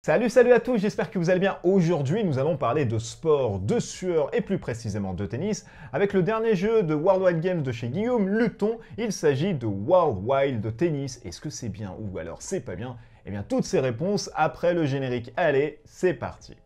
Salut à tous, j'espère que vous allez bien. Aujourd'hui, nous allons parler de sport, de sueur et plus précisément de tennis avec le dernier jeu de World Wide Games de chez Guillaume Luton. Il s'agit de World Wild Tennis. Est-ce que c'est bien ou alors c'est pas bien? Eh bien, toutes ces réponses après le générique. Allez, c'est parti.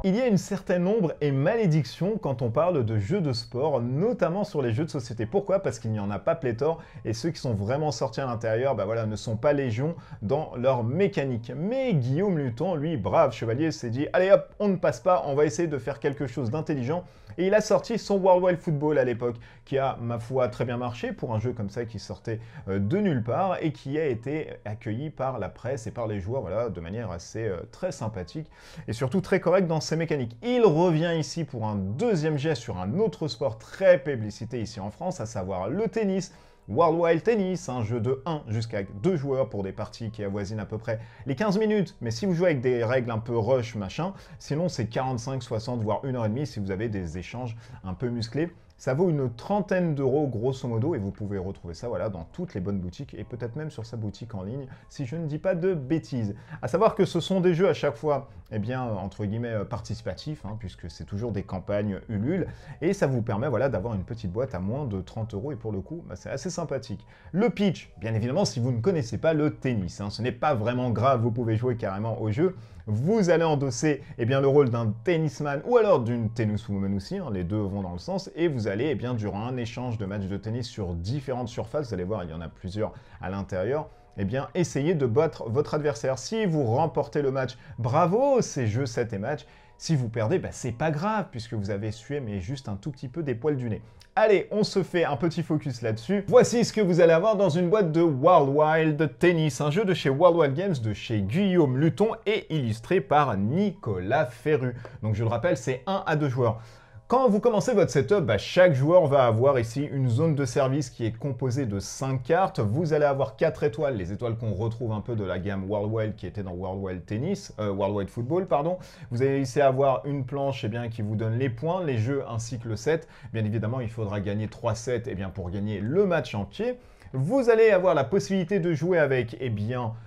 Il y a une certaine ombre et malédiction quand on parle de jeux de sport, notamment sur les jeux de société. Pourquoi? Parce qu'il n'y en a pas pléthore et ceux qui sont vraiment sortis à l'intérieur, ne sont pas légion dans leur mécanique. Mais Guillaume Luton, lui, brave chevalier, s'est dit « Allez hop, on ne passe pas, on va essayer de faire quelque chose d'intelligent ». Et il a sorti son World Wide Football à l'époque, qui a, ma foi, très bien marché pour un jeu comme ça qui sortait de nulle part et qui a été accueilli par la presse et par les joueurs de manière assez très sympathique et surtout très correcte dans ses mécaniques. Il revient ici pour un deuxième jet sur un autre sport très publicité ici en France, à savoir le tennis. World Wild Tennis, un jeu de 1 jusqu'à 2 joueurs pour des parties qui avoisinent à peu près les 15 minutes. Mais si vous jouez avec des règles un peu rush, machin, sinon c'est 45, 60, voire 1h30 si vous avez des échanges un peu musclés. Ça vaut une trentaine d'euros grosso modo et vous pouvez retrouver ça dans toutes les bonnes boutiques et peut-être même sur sa boutique en ligne si je ne dis pas de bêtises. À savoir que ce sont des jeux à chaque fois, entre guillemets, participatifs, puisque c'est toujours des campagnes Ulule et ça vous permet d'avoir une petite boîte à moins de 30 euros et pour le coup, c'est assez sympathique. Le pitch, bien évidemment, si vous ne connaissez pas le tennis, ce n'est pas vraiment grave, vous pouvez jouer carrément au jeu. Vous allez endosser le rôle d'un tennisman ou alors d'une tenniswoman aussi, les deux vont dans le sens, et vous allez durant un échange de matchs de tennis sur différentes surfaces, vous allez voir, il y en a plusieurs à l'intérieur, essayez de battre votre adversaire. Si vous remportez le match, bravo, c'est jeu 7 et match. Si vous perdez, c'est pas grave, puisque vous avez sué, mais juste un tout petit peu des poils du nez. Allez, on se fait un petit focus là-dessus. Voici ce que vous allez avoir dans une boîte de World Wild Tennis, un jeu de chez World Wild Games, de chez Guillaume Luton et illustré par Nicolas Ferru. Donc je le rappelle, c'est 1 à 2 joueurs. Quand vous commencez votre setup, chaque joueur va avoir ici une zone de service qui est composée de 5 cartes. Vous allez avoir 4 étoiles, les étoiles qu'on retrouve un peu de la gamme World Wild qui était dans World Wild Tennis, World Wide Football, pardon. Vous allez ici avoir une planche qui vous donne les points, les jeux ainsi que le set. Bien évidemment, il faudra gagner 3 sets pour gagner le match entier. Vous allez avoir la possibilité de jouer avec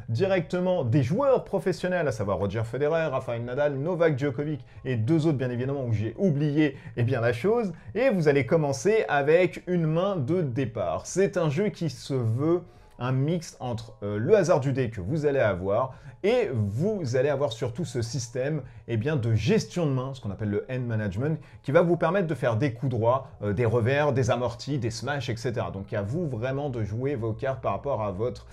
directement des joueurs professionnels, à savoir Roger Federer, Rafael Nadal, Novak Djokovic et 2 autres bien évidemment où j'ai oublié la chose. Et vous allez commencer avec une main de départ. C'est un jeu qui se veut un mix entre le hasard du dé que vous allez avoir et vous allez avoir surtout ce système de gestion de main, ce qu'on appelle le hand management, qui va vous permettre de faire des coups droits, des revers, des amortis, des smashs, etc. Donc à vous vraiment de jouer vos cartes par rapport à votre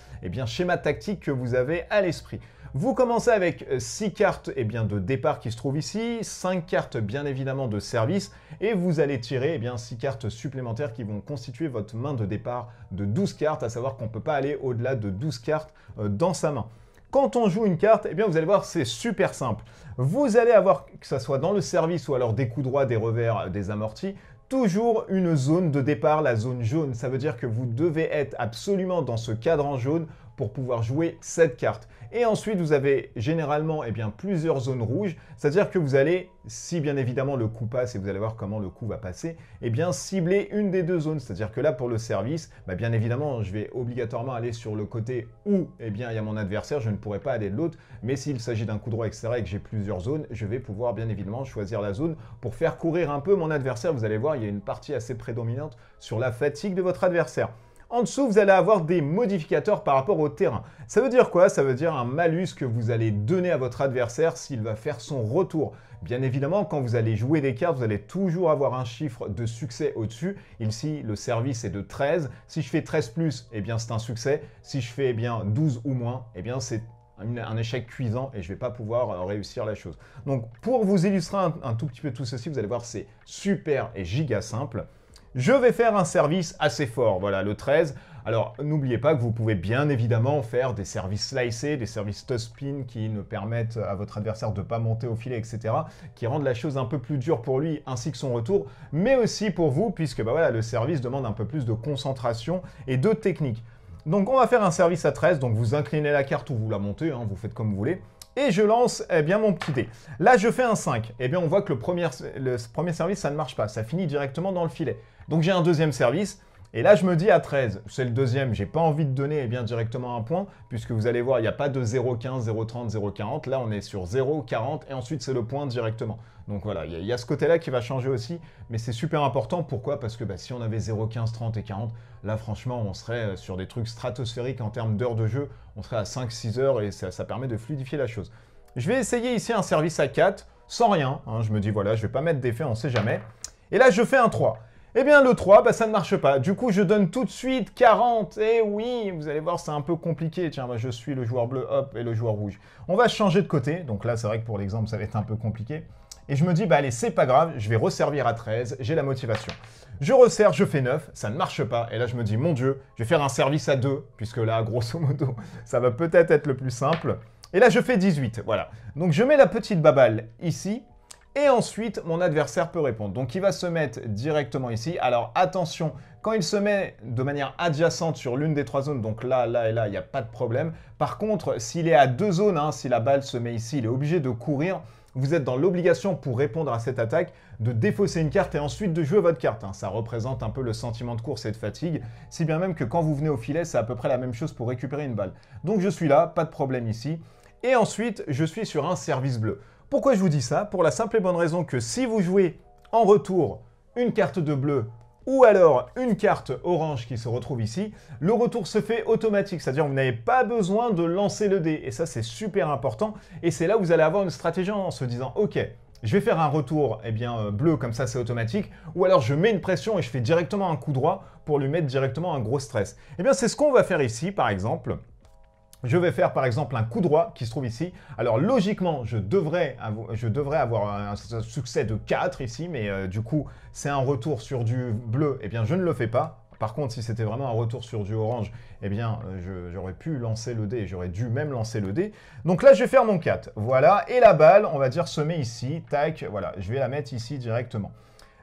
schéma tactique que vous avez à l'esprit. Vous commencez avec 6 cartes de départ qui se trouvent ici, 5 cartes bien évidemment de service, et vous allez tirer 6 cartes supplémentaires qui vont constituer votre main de départ de 12 cartes, à savoir qu'on ne peut pas aller au-delà de 12 cartes dans sa main. Quand on joue une carte, vous allez voir, c'est super simple. Vous allez avoir, que ce soit dans le service ou alors des coups droits, des revers, des amortis, toujours une zone de départ, la zone jaune. Ça veut dire que vous devez être absolument dans ce cadran jaune pour pouvoir jouer cette carte. Et ensuite, vous avez généralement plusieurs zones rouges, c'est-à-dire que vous allez, si bien évidemment le coup passe, et vous allez voir comment le coup va passer, cibler une des deux zones. C'est-à-dire que là, pour le service, bien évidemment, je vais obligatoirement aller sur le côté où il y a mon adversaire, je ne pourrai pas aller de l'autre, mais s'il s'agit d'un coup droit, etc., et que j'ai plusieurs zones, je vais pouvoir bien évidemment choisir la zone pour faire courir un peu mon adversaire. Vous allez voir, il y a une partie assez prédominante sur la fatigue de votre adversaire. En dessous, vous allez avoir des modificateurs par rapport au terrain. Ça veut dire quoi? Ça veut dire un malus que vous allez donner à votre adversaire s'il va faire son retour. Bien évidemment, quand vous allez jouer des cartes, vous allez toujours avoir un chiffre de succès au-dessus. Ici, le service est de 13. Si je fais 13+, c'est un succès. Si je fais 12 ou moins, c'est un échec cuisant et je ne vais pas pouvoir réussir la chose. Donc, pour vous illustrer un tout petit peu tout ceci, vous allez voir, c'est super et giga simple. Je vais faire un service assez fort, voilà, le 13. Alors, n'oubliez pas que vous pouvez bien évidemment faire des services slicés, des services toss spin qui ne permettent à votre adversaire de ne pas monter au filet, etc., qui rendent la chose un peu plus dure pour lui ainsi que son retour, mais aussi pour vous, puisque le service demande un peu plus de concentration et de technique. Donc, on va faire un service à 13, donc vous inclinez la carte ou vous la montez, vous faites comme vous voulez. Et je lance mon petit dé. Là, je fais un 5. On voit que le premier service, ça ne marche pas. Ça finit directement dans le filet. Donc, j'ai un deuxième service. Et là, je me dis à 13, c'est le deuxième, j'ai pas envie de donner eh bien, directement un point, puisque vous allez voir, il n'y a pas de 0,15, 0,30, 0,40. Là, on est sur 0,40 et ensuite, c'est le point directement. Donc voilà, il y a ce côté-là qui va changer aussi, mais c'est super important. Pourquoi? Parce que si on avait 0,15, 30 et 40, là, franchement, on serait sur des trucs stratosphériques en termes d'heures de jeu. On serait à 5-6 heures et ça permet de fluidifier la chose. Je vais essayer ici un service à 4, sans rien. Hein, je me dis, voilà, je vais pas mettre d'effet, on ne sait jamais. Et là, je fais un 3. Eh bien, le 3, ça ne marche pas. Du coup, je donne tout de suite 40. Et oui, vous allez voir, c'est un peu compliqué. Tiens, moi, je suis le joueur bleu, hop, et le joueur rouge. On va changer de côté. Donc là, c'est vrai que pour l'exemple, ça va être un peu compliqué. Et je me dis, allez, c'est pas grave, je vais resservir à 13, j'ai la motivation. Je resserre, je fais 9, ça ne marche pas. Et là, je me dis, mon Dieu, je vais faire un service à 2, puisque là, grosso modo, ça va peut-être être le plus simple. Et là, je fais 18, voilà. Donc, je mets la petite baballe ici. Et ensuite, mon adversaire peut répondre. Donc, il va se mettre directement ici. Alors, attention, quand il se met de manière adjacente sur l'une des 3 zones, donc là, là et là, il n'y a pas de problème. Par contre, s'il est à 2 zones, hein, si la balle se met ici, il est obligé de courir. Vous êtes dans l'obligation, pour répondre à cette attaque, de défausser une carte et ensuite de jouer votre carte. Hein. Ça représente un peu le sentiment de course et de fatigue, si bien même que quand vous venez au filet, c'est à peu près la même chose pour récupérer une balle. Donc, je suis là, pas de problème ici. Et ensuite, je suis sur un service bleu. Pourquoi je vous dis ça? Pour la simple et bonne raison que si vous jouez en retour une carte de bleu ou alors une carte orange qui se retrouve ici, le retour se fait automatique, c'est-à-dire que vous n'avez pas besoin de lancer le dé. Et ça, c'est super important. Et c'est là où vous allez avoir une stratégie en se disant « Ok, je vais faire un retour bleu, comme ça c'est automatique. » Ou alors je mets une pression et je fais directement un coup droit pour lui mettre directement un gros stress. Eh bien, c'est ce qu'on va faire ici, par exemple. Je vais faire par exemple un coup droit qui se trouve ici. Alors logiquement, je devrais avoir un succès de 4 ici, mais du coup, c'est un retour sur du bleu. Eh bien, je ne le fais pas. Par contre, si c'était vraiment un retour sur du orange, eh bien, j'aurais pu lancer le dé. J'aurais dû même lancer le dé. Donc là, je vais faire mon 4. Voilà. Et la balle, on va dire, se met ici. Tac, voilà. Je vais la mettre ici directement.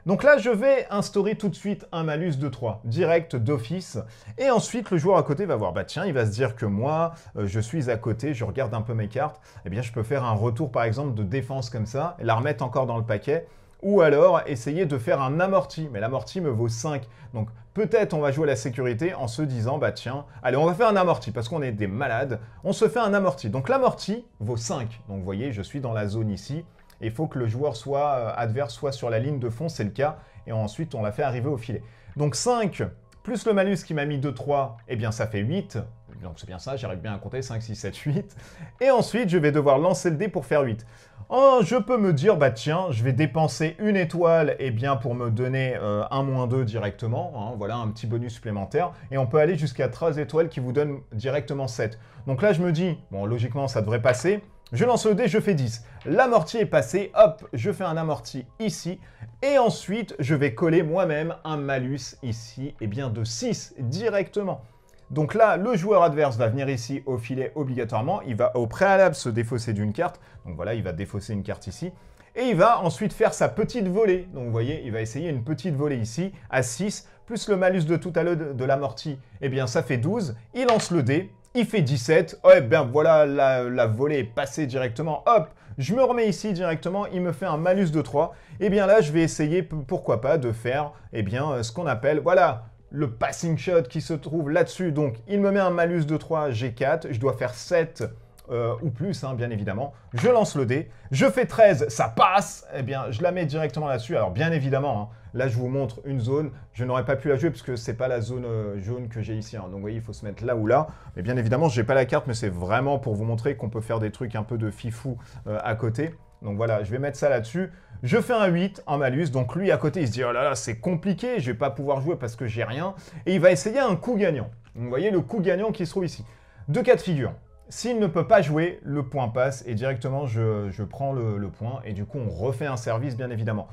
Donc là, je vais instaurer tout de suite un malus de 3, direct d'office. Et ensuite, le joueur à côté va voir, bah tiens, il va se dire que moi, je suis à côté, je regarde un peu mes cartes. Eh bien, je peux faire un retour, par exemple, de défense comme ça, et la remettre encore dans le paquet. Ou alors, essayer de faire un amorti. Mais l'amorti me vaut 5. Donc, peut-être on va jouer la sécurité en se disant, bah tiens, allez, on va faire un amorti, parce qu'on est des malades. On se fait un amorti. Donc, l'amorti vaut 5. Donc, vous voyez, je suis dans la zone ici. Il faut que le joueur adverse soit sur la ligne de fond, c'est le cas. Et ensuite, on l'a fait arriver au filet. Donc 5, plus le malus qui m'a mis 2, 3, eh bien ça fait 8. Donc c'est bien ça, j'arrive bien à compter, 5, 6, 7, 8. Et ensuite, je vais devoir lancer le dé pour faire 8. Oh, je peux me dire, bah tiens, je vais dépenser une étoile pour me donner un -2 directement. Hein, voilà, un petit bonus supplémentaire. Et on peut aller jusqu'à 3 étoiles qui vous donnent directement 7. Donc là, je me dis, bon, logiquement, ça devrait passer. Je lance le dé, je fais 10. L'amorti est passé, hop, je fais un amorti ici. Et ensuite, je vais coller moi-même un malus ici, de 6 directement. Donc là, le joueur adverse va venir ici au filet obligatoirement. Il va au préalable se défausser d'une carte. Donc voilà, il va défausser une carte ici. Et il va ensuite faire sa petite volée. Donc vous voyez, il va essayer une petite volée ici à 6, plus le malus de tout à l'heure de l'amorti. Eh bien, ça fait 12. Il lance le dé. Il fait 17, oh, voilà, la volée est passée directement, hop, je me remets ici directement, il me fait un malus de 3. Et bien là, je vais essayer, pourquoi pas, de faire, ce qu'on appelle, voilà, le passing shot qui se trouve là-dessus. Donc, il me met un malus de 3, j'ai 4, je dois faire 7 ou plus, hein, bien évidemment. Je lance le dé, je fais 13, ça passe, je la mets directement là-dessus. Alors, bien évidemment, hein, là, je vous montre une zone. Je n'aurais pas pu la jouer parce que ce n'est pas la zone jaune que j'ai ici. Hein. Donc, vous voyez, il faut se mettre là ou là. Mais bien évidemment, je n'ai pas la carte, mais c'est vraiment pour vous montrer qu'on peut faire des trucs un peu de fifou à côté. Donc, voilà, je vais mettre ça là-dessus. Je fais un 8 en malus. Donc, lui, à côté, il se dit, oh là là, c'est compliqué. Je ne vais pas pouvoir jouer parce que j'ai rien. Et il va essayer un coup gagnant. Donc, vous voyez le coup gagnant qui se trouve ici. Deux cas de figure. S'il ne peut pas jouer, le point passe et directement, je prends le point. Et du coup, on refait un service, bien évidemment.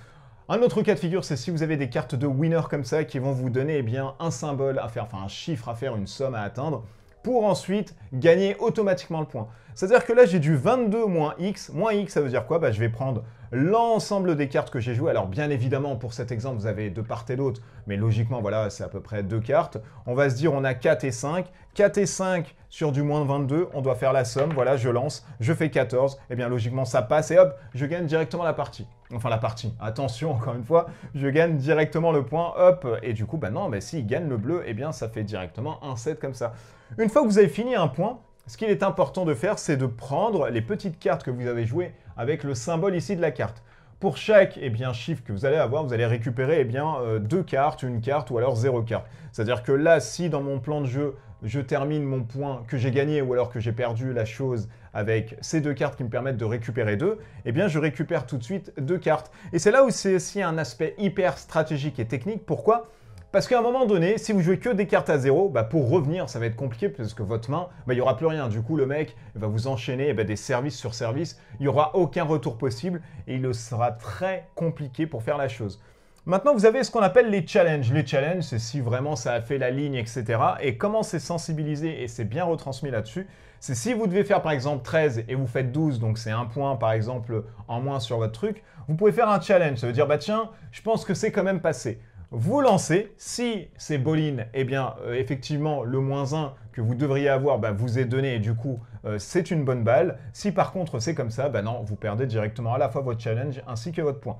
Un autre cas de figure, c'est si vous avez des cartes de winner comme ça qui vont vous donner un symbole à faire, enfin un chiffre à faire, une somme à atteindre. pour ensuite gagner automatiquement le point. C'est-à-dire que là, j'ai du 22 moins X. Moins X, ça veut dire quoi? Bah, je vais prendre l'ensemble des cartes que j'ai jouées. Alors, bien évidemment, pour cet exemple, vous avez de part et d'autre, mais logiquement, voilà, c'est à peu près 2 cartes. On va se dire, on a 4 et 5. 4 et 5 sur du moins 22, on doit faire la somme. Voilà, je lance, je fais 14. Eh bien, logiquement, ça passe et hop, je gagne directement la partie. Enfin, la partie. Attention, encore une fois, je gagne directement le point, hop. Et du coup, bah non, mais s'il gagne le bleu, eh bien, ça fait directement un 7 comme ça. Une fois que vous avez fini un point, ce qu'il est important de faire, c'est de prendre les petites cartes que vous avez jouées avec le symbole ici de la carte. Pour chaque chiffre que vous allez avoir, vous allez récupérer 2 cartes, une carte ou alors 0 carte. C'est-à-dire que là, si dans mon plan de jeu, je termine mon point que j'ai gagné ou alors que j'ai perdu la chose avec ces 2 cartes qui me permettent de récupérer 2, eh bien je récupère tout de suite 2 cartes. Et c'est là où c'est aussi un aspect hyper stratégique et technique. Pourquoi ? Parce qu'à un moment donné, si vous jouez que des cartes à 0, bah pour revenir, ça va être compliqué parce que votre main, il n'y aura plus rien. Du coup, le mec va vous enchaîner des services sur services. Il n'y aura aucun retour possible et il sera très compliqué pour faire la chose. Maintenant, vous avez ce qu'on appelle les challenges. Les challenges, c'est si vraiment ça a fait la ligne, etc. Et comment c'est sensibilisé et c'est bien retransmis là-dessus, c'est si vous devez faire par exemple 13 et vous faites 12, donc c'est un point par exemple en moins sur votre truc, vous pouvez faire un challenge. Ça veut dire, bah tiens, je pense que c'est quand même passé. Vous lancez, si c'est Bolin, effectivement, le moins 1 que vous devriez avoir vous est donné et du coup, c'est une bonne balle. Si par contre c'est comme ça, non, vous perdez directement à la fois votre challenge ainsi que votre point.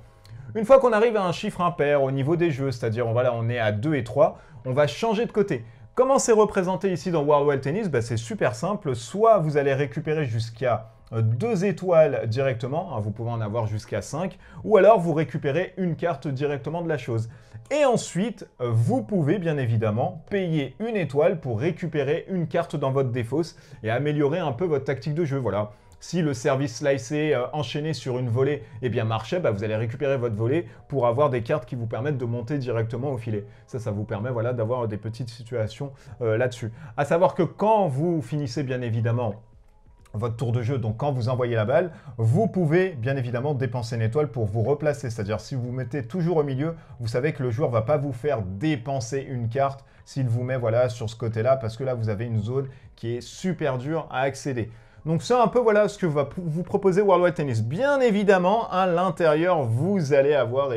Une fois qu'on arrive à un chiffre impair au niveau des jeux, c'est-à-dire on est à 2 et 3, on va changer de côté. Comment c'est représenté ici dans World Wide Tennis? C'est super simple, soit vous allez récupérer jusqu'à 2 étoiles directement, vous pouvez en avoir jusqu'à 5, ou alors vous récupérez une carte directement de la chose. Et ensuite, vous pouvez bien évidemment payer une étoile pour récupérer une carte dans votre défausse et améliorer un peu votre tactique de jeu. Voilà. Si le service slicé enchaîné sur une volée marchait, vous allez récupérer votre volée pour avoir des cartes qui vous permettent de monter directement au filet. Ça vous permet d'avoir des petites situations là-dessus. À savoir que quand vous finissez bien évidemment votre tour de jeu, donc quand vous envoyez la balle, vous pouvez bien évidemment dépenser une étoile pour vous replacer. C'est-à-dire si vous mettez toujours au milieu, vous savez que le joueur ne va pas vous faire dépenser une carte s'il vous met sur ce côté-là, parce que là vous avez une zone qui est super dure à accéder. Donc c'est un peu ce que va vous proposer World Wide Tennis. Bien évidemment, à l'intérieur, vous allez avoir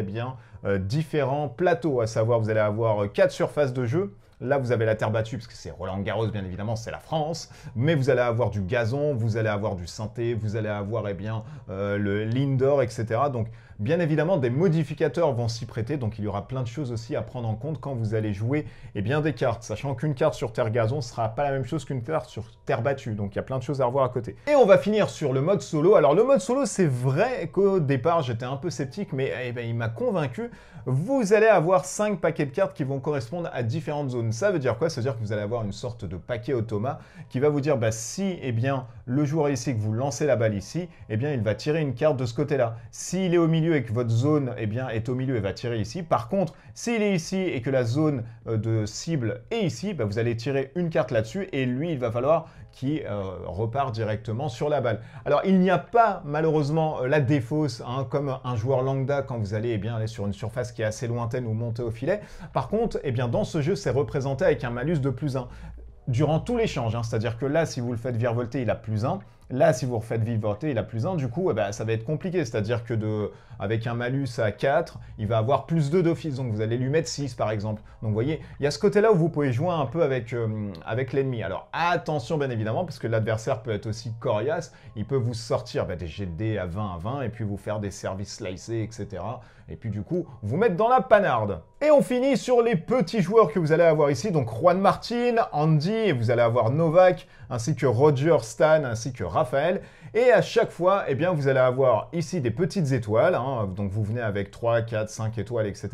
différents plateaux, à savoir vous allez avoir 4 surfaces de jeu. Là, vous avez la terre battue, parce que c'est Roland-Garros, bien évidemment, c'est la France. Mais vous allez avoir du gazon, vous allez avoir du synthé, vous allez avoir l'indoor, etc. Donc, bien évidemment, des modificateurs vont s'y prêter. Donc, il y aura plein de choses aussi à prendre en compte quand vous allez jouer des cartes. Sachant qu'une carte sur terre gazon ne sera pas la même chose qu'une carte sur terre battue. Donc, il y a plein de choses à revoir à côté. Et on va finir sur le mode solo. Alors, le mode solo, c'est vrai qu'au départ, j'étais un peu sceptique, mais il m'a convaincu. Vous allez avoir 5 paquets de cartes qui vont correspondre à différentes zones. Ça veut dire quoi? Ça veut dire que vous allez avoir une sorte de paquet automat qui va vous dire si le joueur ici, que vous lancez la balle ici, il va tirer une carte de ce côté-là. S'il est au milieu et que votre zone est au milieu, il va tirer ici. Par contre, s'il est ici et que la zone de cible est ici, vous allez tirer une carte là-dessus et lui, il va falloir qu'il repart directement sur la balle. Alors, il n'y a pas malheureusement la défausse comme un joueur lambda quand vous allez aller sur une surface qui est assez lointaine ou monter au filet. Par contre, dans ce jeu, c'est représenté avec un malus de +1 durant tout l'échange. C'est-à-dire que là, si vous le faites virevolter, il a +1. Là, si vous refaites virevolter, il a +1. Du coup, ça va être compliqué. C'est-à-dire que avec un malus à 4, il va avoir +2 d'office. Donc, vous allez lui mettre 6, par exemple. Donc, vous voyez, il y a ce côté-là où vous pouvez jouer un peu avec l'ennemi. Alors, attention, bien évidemment, parce que l'adversaire peut être aussi coriace. Il peut vous sortir des jets de dés à 20 à 20 et puis vous faire des services slicés, etc. Et puis, du coup, vous mettre dans la panarde. Et on finit sur les petits joueurs que vous allez avoir ici. Donc, Juan Martín, Andy, et vous allez avoir Novak, ainsi que Roger, Stan, ainsi que Raphaël. Et à chaque fois, vous allez avoir ici des petites étoiles. Donc, vous venez avec 3, 4, 5 étoiles, etc.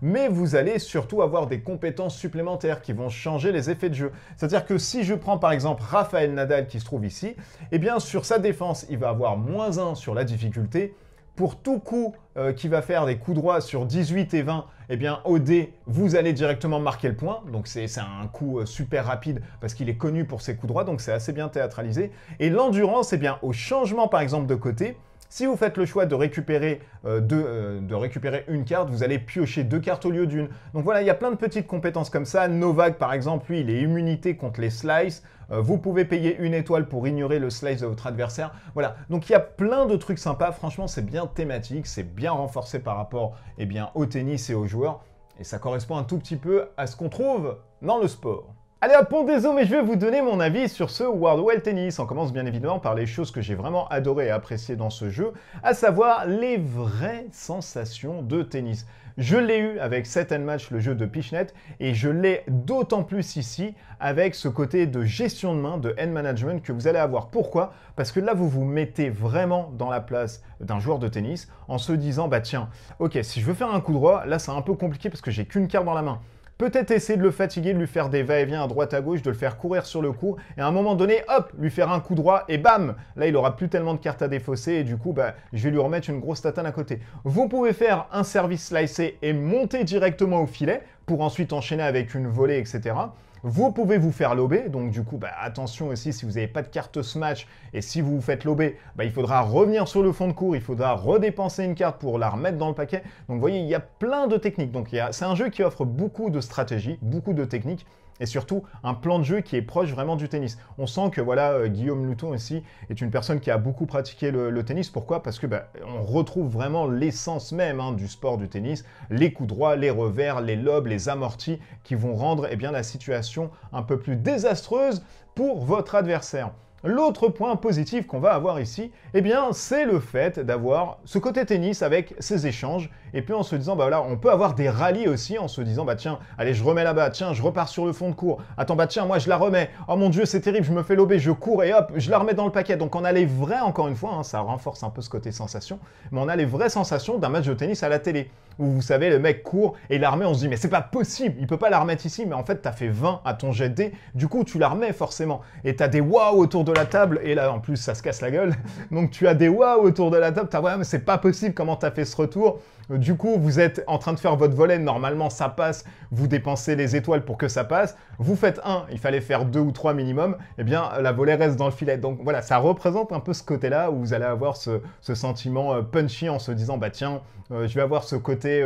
Mais vous allez surtout avoir des compétences supplémentaires qui vont changer les effets de jeu. C'est-à-dire que si je prends par exemple Raphaël Nadal qui se trouve ici, sur sa défense, il va avoir -1 sur la difficulté. Pour tout coup qui va faire des coups droits sur 18 et 20, au dé, vous allez directement marquer le point. Donc c'est un coup super rapide parce qu'il est connu pour ses coups droits, donc c'est assez bien théâtralisé. Et l'endurance, au changement par exemple de côté, Si vous faites le choix de récupérer une carte, vous allez piocher 2 cartes au lieu d'une. Donc voilà, il y a plein de petites compétences comme ça. Novak, par exemple, lui, il est immunité contre les slices. Vous pouvez payer 1 étoile pour ignorer le slice de votre adversaire. Voilà, donc il y a plein de trucs sympas. Franchement, c'est bien thématique, c'est bien renforcé par rapport au tennis et aux joueurs. Et ça correspond un tout petit peu à ce qu'on trouve dans le sport. Allez hop, on dézoome et je vais vous donner mon avis sur ce World Wild Tennis. On commence bien évidemment par les choses que j'ai vraiment adoré et apprécié dans ce jeu, à savoir les vraies sensations de tennis. Je l'ai eu avec Set and Match, le jeu de Pitchnet, et je l'ai d'autant plus ici avec ce côté de gestion de main, de hand management que vous allez avoir. Pourquoi? Parce que là, vous vous mettez vraiment dans la place d'un joueur de tennis en se disant, bah tiens, ok, si je veux faire un coup droit, là c'est un peu compliqué parce que j'ai qu'une carte dans la main. Peut-être essayer de le fatiguer, de lui faire des va-et-vient à droite à gauche, de le faire courir sur le court, et à un moment donné, hop, lui faire un coup droit, et bam, là il aura plus tellement de cartes à défausser, et du coup, bah, je vais lui remettre une grosse tatane à côté. Vous pouvez faire un service slicé et monter directement au filet, pour ensuite enchaîner avec une volée, etc. Vous pouvez vous faire lober, donc du coup, bah, attention aussi si vous n'avez pas de carte smash et si vous vous faites lober, bah, il faudra revenir sur le fond de court, il faudra redépenser une carte pour la remettre dans le paquet. Donc vous voyez, il y a plein de techniques. Donc c'est un jeu qui offre beaucoup de stratégies, beaucoup de techniques et surtout un plan de jeu qui est proche vraiment du tennis. On sent que voilà, Guillaume Louton aussi est une personne qui a beaucoup pratiqué le tennis. Pourquoi? Parce que bah, on retrouve vraiment l'essence même du sport du tennis, les coups droits, les revers, les lobes, les amortis qui vont rendre la situation un peu plus désastreuse pour votre adversaire. L'autre point positif qu'on va avoir ici, c'est le fait d'avoir ce côté tennis avec ces échanges, et puis en se disant, bah voilà, on peut avoir des rallyes aussi, en se disant, bah tiens, allez, je remets là-bas, tiens, je repars sur le fond de court, attends, bah tiens, moi je la remets, oh mon Dieu, c'est terrible, je me fais lober, je cours, et hop, je la remets dans le paquet. Donc on a les vraies, encore une fois, ça renforce un peu ce côté sensation, mais on a les vraies sensations d'un match de tennis à la télé, où vous savez, le mec court, et la remet, on se dit, mais c'est pas possible, il peut pas la remettre ici, mais en fait, t'as fait 20 à ton jet de dés, du coup, tu la remets forcément, et t'as des waouh autour de la table, et là en plus ça se casse la gueule, donc tu as des waouh autour de la table, t'as ouais mais c'est pas possible comment t'as fait ce retour, du coup vous êtes en train de faire votre volley, normalement ça passe, vous dépensez les étoiles pour que ça passe, vous faites 1, il fallait faire 2 ou 3 minimum, la volée reste dans le filet, donc voilà, ça représente un peu ce côté-là où vous allez avoir ce sentiment punchy en se disant, bah tiens, je vais avoir ce côté,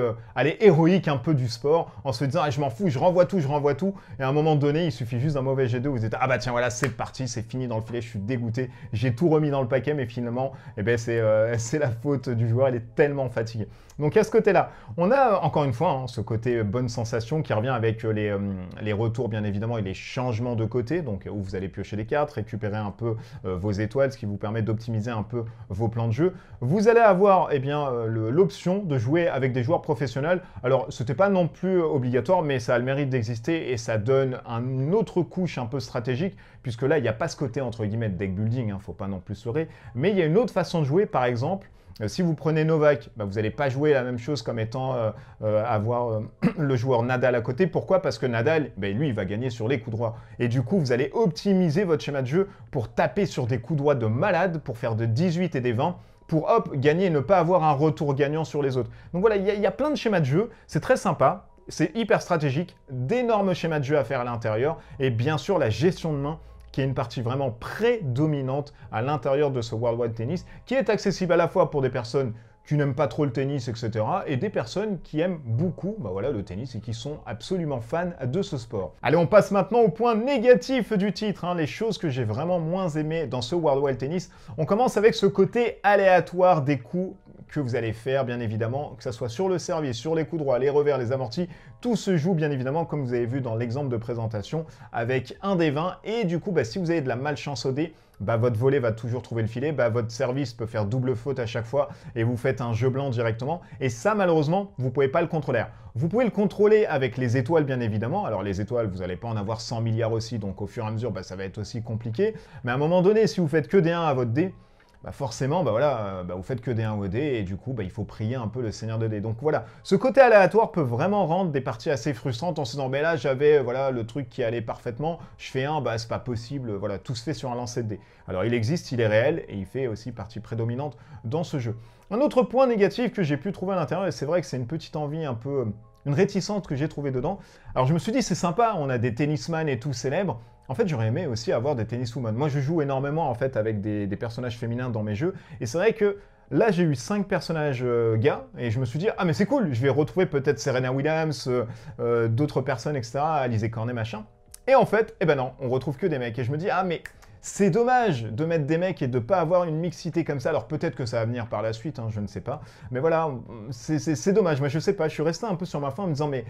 héroïque un peu du sport, en se disant, ah, je m'en fous, je renvoie tout, et à un moment donné, il suffit juste d'un mauvais G2, vous dites, ah bah tiens, voilà, c'est parti, c'est fini dans le filet, je suis dégoûté, j'ai tout remis dans le paquet, mais finalement, c'est la faute du joueur, il est tellement fatigué. Donc à ce côté-là, on a encore une fois ce côté bonne sensation qui revient avec les retours bien évidemment et les changements de côté, donc où vous allez piocher des cartes, récupérer un peu vos étoiles, ce qui vous permet d'optimiser un peu vos plans de jeu. Vous allez avoir l'option de jouer avec des joueurs professionnels. Alors c'était pas non plus obligatoire, mais ça a le mérite d'exister et ça donne une autre couche un peu stratégique, puisque là il n'y a pas ce côté entre guillemets deck building, faut pas non plus se leurrer, mais il y a une autre façon de jouer, par exemple. Si vous prenez Novak, vous n'allez pas jouer la même chose comme étant avoir le joueur Nadal à côté. Pourquoi? Parce que Nadal, lui, il va gagner sur les coups droits. Et du coup, vous allez optimiser votre schéma de jeu pour taper sur des coups droits de malade, pour faire de 18 et des 20, pour gagner et ne pas avoir un retour gagnant sur les autres. Donc voilà, il y a plein de schémas de jeu, c'est très sympa, c'est hyper stratégique, d'énormes schémas de jeu à faire à l'intérieur, et bien sûr la gestion de main, qui est une partie vraiment prédominante à l'intérieur de ce World Wide Tennis, qui est accessible à la fois pour des personnes qui n'aiment pas trop le tennis, etc., et des personnes qui aiment beaucoup le tennis et qui sont absolument fans de ce sport. Allez, on passe maintenant au point négatif du titre, les choses que j'ai vraiment moins aimées dans ce World Wide Tennis. On commence avec ce côté aléatoire des coups que vous allez faire, bien évidemment, que ce soit sur le service, sur les coups droits, les revers, les amortis, tout se joue, bien évidemment, comme vous avez vu dans l'exemple de présentation, avec un des 20, et du coup, si vous avez de la malchance au dé, votre volley va toujours trouver le filet, votre service peut faire double faute à chaque fois, et vous faites un jeu blanc directement, et ça, malheureusement, vous ne pouvez pas le contrôler. Vous pouvez le contrôler avec les étoiles, bien évidemment. Alors, les étoiles, vous n'allez pas en avoir 100 milliards aussi, donc au fur et à mesure, ça va être aussi compliqué, mais à un moment donné, si vous faites que des 1 à votre dé, forcément, vous faites que des 1 au dé et du coup, il faut prier un peu le seigneur de dé. Donc voilà, ce côté aléatoire peut vraiment rendre des parties assez frustrantes en se disant, là, j'avais le truc qui allait parfaitement, je fais 1, c'est pas possible, tout se fait sur un lancer de dé. Alors il existe, il est réel et il fait aussi partie prédominante dans ce jeu. Un autre point négatif que j'ai pu trouver à l'intérieur, et c'est vrai que c'est une petite envie un peu, une réticence que j'ai trouvée dedans. Alors je me suis dit, c'est sympa, on a des tennisman et tout célèbres. En fait, j'aurais aimé aussi avoir des tenniswomen. Moi, je joue énormément en fait avec des personnages féminins dans mes jeux. Et c'est vrai que Là, j'ai eu 5 personnages gars, et je me suis dit, ah mais c'est cool, je vais retrouver peut-être Serena Williams, d'autres personnes, etc., Alizé Cornet, machin. Et en fait, eh ben non, on retrouve que des mecs. Et je me dis, ah mais c'est dommage de mettre des mecs et de pas avoir une mixité comme ça. Alors peut-être que ça va venir par la suite, hein, je ne sais pas. Mais voilà, c'est dommage. Moi je sais pas, je suis resté un peu sur ma faim en me disant, mais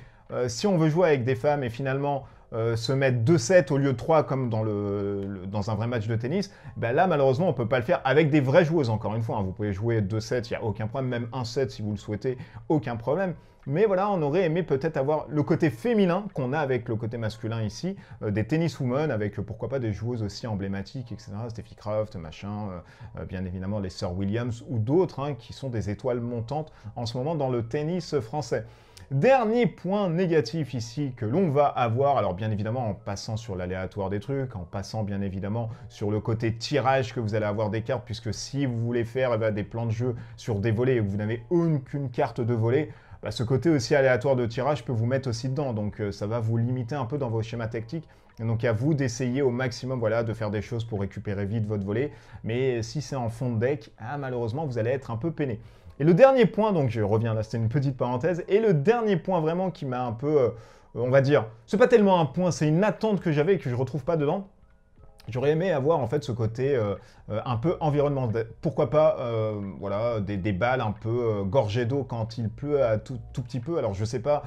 si on veut jouer avec des femmes et finalement se mettre 2-7 au lieu de 3 comme dans un vrai match de tennis, ben là malheureusement on peut pas le faire avec des vraies joueuses encore une fois. Hein. Vous pouvez jouer 2-7, il n'y a aucun problème, même 1-7 si vous le souhaitez, aucun problème. Mais voilà, on aurait aimé peut-être avoir le côté féminin qu'on a avec le côté masculin ici, des tenniswomen avec pourquoi pas des joueuses aussi emblématiques, etc. Steffi Kraft, machin, bien évidemment les sœurs Williams ou d'autres hein, qui sont des étoiles montantes en ce moment dans le tennis français. Dernier point négatif ici que l'on va avoir, alors bien évidemment en passant sur l'aléatoire des trucs, en passant bien évidemment sur le côté tirage que vous allez avoir des cartes, puisque si vous voulez faire des plans de jeu sur des volets et que vous n'avez aucune carte de volet, bah, ce côté aussi aléatoire de tirage peut vous mettre aussi dedans, donc ça va vous limiter un peu dans vos schémas tactiques. Et donc à vous d'essayer au maximum voilà, de faire des choses pour récupérer vite votre volet, mais si c'est en fond de deck, ah, malheureusement vous allez être un peu peiné. Et le dernier point, donc je reviens là, c'était une petite parenthèse, et le dernier point vraiment qui m'a un peu, on va dire, c'est pas tellement un point, c'est une attente que j'avais et que je retrouve pas dedans. J'aurais aimé avoir en fait ce côté un peu environnement. Pourquoi pas voilà, des balles un peu gorgées d'eau quand il pleut à tout petit peu. Alors je sais pas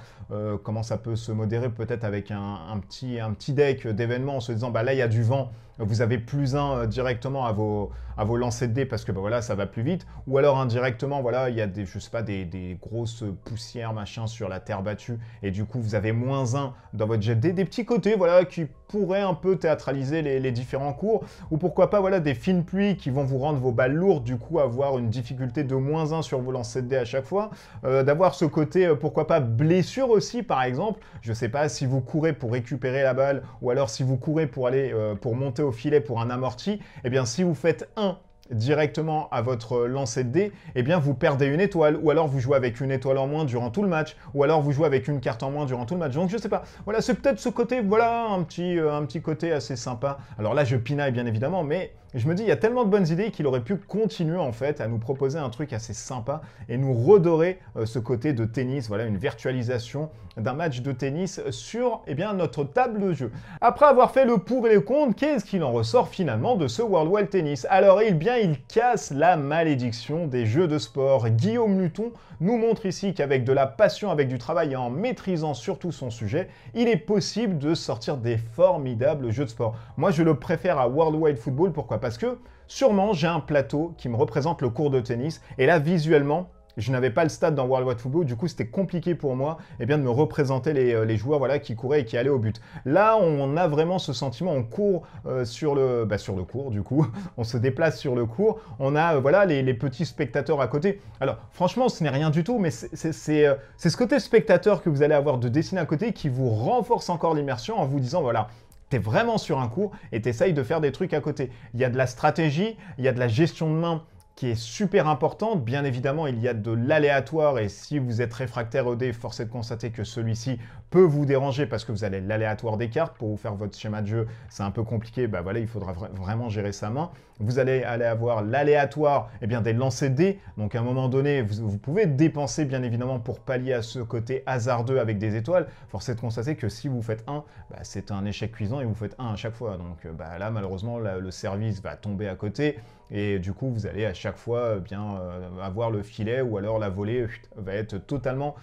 comment ça peut se modérer peut-être avec un petit deck d'événements en se disant bah là il y a du vent, vous avez +1 directement à vos lancers de dés parce que bah, voilà, ça va plus vite. Ou alors indirectement, voilà, il y a je sais pas, des grosses poussières machin sur la terre battue et du coup vous avez -1 dans votre jet de dés. Des petits côtés voilà, qui pourraient un peu théâtraliser les différents cours. Ou pourquoi pas voilà, des fines pluies qui vont vous rendre vos balles lourdes, du coup avoir une difficulté de -1 sur vos lancers de dés à chaque fois. D'avoir ce côté, pourquoi pas blessure aussi par exemple. Je sais pas si vous courez pour récupérer la balle ou alors si vous courez pour aller pour monter au filet pour un amorti, eh bien si vous faites 1 directement à votre lancer de dés, eh bien vous perdez une étoile, ou alors vous jouez avec une étoile en moins durant tout le match, ou alors vous jouez avec une carte en moins durant tout le match. Donc je sais pas, voilà, c'est peut-être ce côté, voilà, un petit côté assez sympa. Alors là je pinaille bien évidemment, mais je me dis, il y a tellement de bonnes idées qu'il aurait pu continuer en fait à nous proposer un truc assez sympa et nous redorer ce côté de tennis, voilà, une virtualisation d'un match de tennis sur eh bien, notre table de jeu. Après avoir fait le pour et le contre, qu'est-ce qu'il en ressort finalement de ce World Wide Tennis? Alors il casse la malédiction des jeux de sport. Guillaume Luton nous montre ici qu'avec de la passion, avec du travail et en maîtrisant surtout son sujet, il est possible de sortir des formidables jeux de sport. Moi je le préfère à World Wide Football, pourquoi? Parce que sûrement j'ai un plateau qui me représente le court de tennis et là visuellement, je n'avais pas le stade dans World Wide Football, du coup c'était compliqué pour moi eh bien, de me représenter les joueurs voilà, qui couraient et qui allaient au but. Là, on a vraiment ce sentiment, on court sur le court du coup, on se déplace sur le court, on a voilà, les petits spectateurs à côté. Alors franchement, ce n'est rien du tout, mais c'est ce côté spectateur que vous allez avoir de dessiner à côté qui vous renforce encore l'immersion en vous disant voilà, t'es vraiment sur un court et t'essayes de faire des trucs à côté. Il y a de la stratégie, il y a de la gestion de main qui est super importante. Bien évidemment, il y a de l'aléatoire et si vous êtes réfractaire au dé, force est de constater que celui-ci peut vous déranger parce que vous avez l'aléatoire des cartes. Pour vous faire votre schéma de jeu, c'est un peu compliqué. Bah voilà, il faudra vraiment gérer sa main. Vous allez avoir l'aléatoire eh bien, des lancers de dés. Donc à un moment donné, vous pouvez dépenser bien évidemment pour pallier à ce côté hasardeux avec des étoiles. Force est de constater que si vous faites 1, bah, c'est un échec cuisant et vous faites 1 à chaque fois. Donc bah, là, malheureusement, le service va tomber à côté. Et du coup, vous allez à chaque fois avoir le filet ou alors la volée va être totalement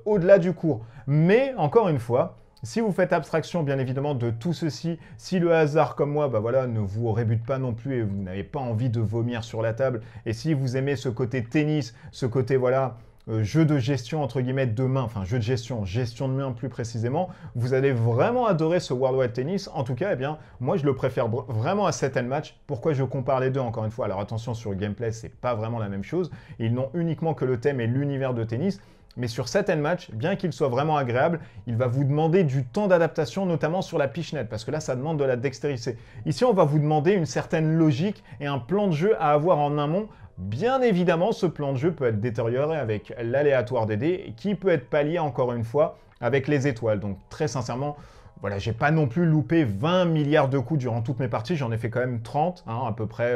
au-delà du court. Mais encore une fois, si vous faites abstraction bien évidemment de tout ceci, si le hasard comme moi bah voilà, ne vous rébute pas non plus et vous n'avez pas envie de vomir sur la table, et si vous aimez ce côté tennis, ce côté voilà, jeu de gestion entre guillemets de main, enfin jeu de gestion de main plus précisément, vous allez vraiment adorer ce World Wide Tennis. En tout cas, eh bien, moi je le préfère vraiment à Set and Match. Pourquoi je compare les deux encore une fois? Alors attention, sur le gameplay, c'est pas vraiment la même chose. Ils n'ont uniquement que le thème et l'univers de tennis. Mais sur Set and Match, bien qu'il soit vraiment agréable, il va vous demander du temps d'adaptation, notamment sur la pichenette, parce que là, ça demande de la dextérité. Ici, on va vous demander une certaine logique et un plan de jeu à avoir en amont. Bien évidemment, ce plan de jeu peut être détérioré avec l'aléatoire des dés, qui peut être pallié, encore une fois, avec les étoiles. Donc, très sincèrement, voilà, j'ai pas non plus loupé 20 milliards de coups durant toutes mes parties, j'en ai fait quand même 30, hein, à peu près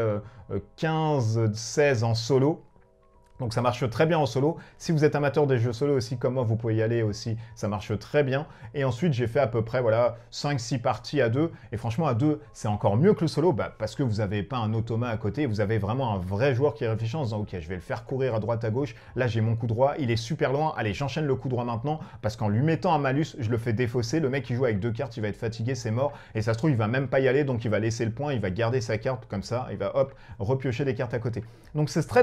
15-16 en solo. Donc ça marche très bien en solo. Si vous êtes amateur des jeux solo aussi comme moi, vous pouvez y aller aussi. Ça marche très bien. Et ensuite, j'ai fait à peu près voilà, 5-6 parties à deux. Et franchement, à deux, c'est encore mieux que le solo parce que vous n'avez pas un automa à côté. Vous avez vraiment un vrai joueur qui réfléchit en se disant « Ok, je vais le faire courir à droite, à gauche. Là, j'ai mon coup droit. Il est super loin. Allez, j'enchaîne le coup droit maintenant. » Parce qu'en lui mettant un malus, je le fais défausser. Le mec qui joue avec 2 cartes, il va être fatigué, c'est mort. Et ça se trouve, il va même pas y aller. Donc, il va laisser le point. Il va garder sa carte comme ça. Il va hop, repiocher des cartes à côté. Donc, c'est très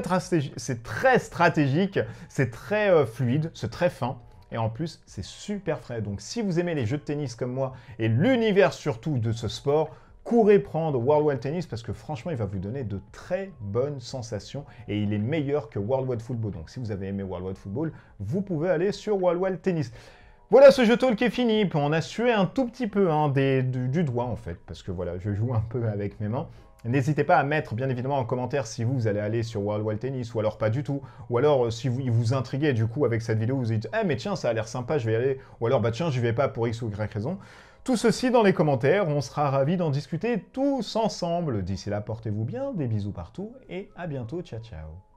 stratégique. C'est très fluide, c'est très fin. Et en plus, c'est super frais. Donc si vous aimez les jeux de tennis comme moi et l'univers surtout de ce sport, courez prendre World Wide Tennis parce que franchement, il va vous donner de très bonnes sensations et il est meilleur que World Wide Football. Donc si vous avez aimé World Wide Football, vous pouvez aller sur World Wide Tennis. Voilà, ce jeu talk est fini. On a sué un tout petit peu du doigt en fait, parce que voilà, je joue un peu avec mes mains. N'hésitez pas à mettre bien évidemment en commentaire si vous allez aller sur World Wide Tennis ou alors pas du tout. Ou alors si vous vous intriguez du coup avec cette vidéo, vous dites « Eh mais tiens, ça a l'air sympa, je vais y aller. » Ou alors « Bah tiens, je vais pas pour X ou Y raison. » Tout ceci dans les commentaires, on sera ravis d'en discuter tous ensemble. D'ici là, portez-vous bien, des bisous partout et à bientôt, ciao ciao.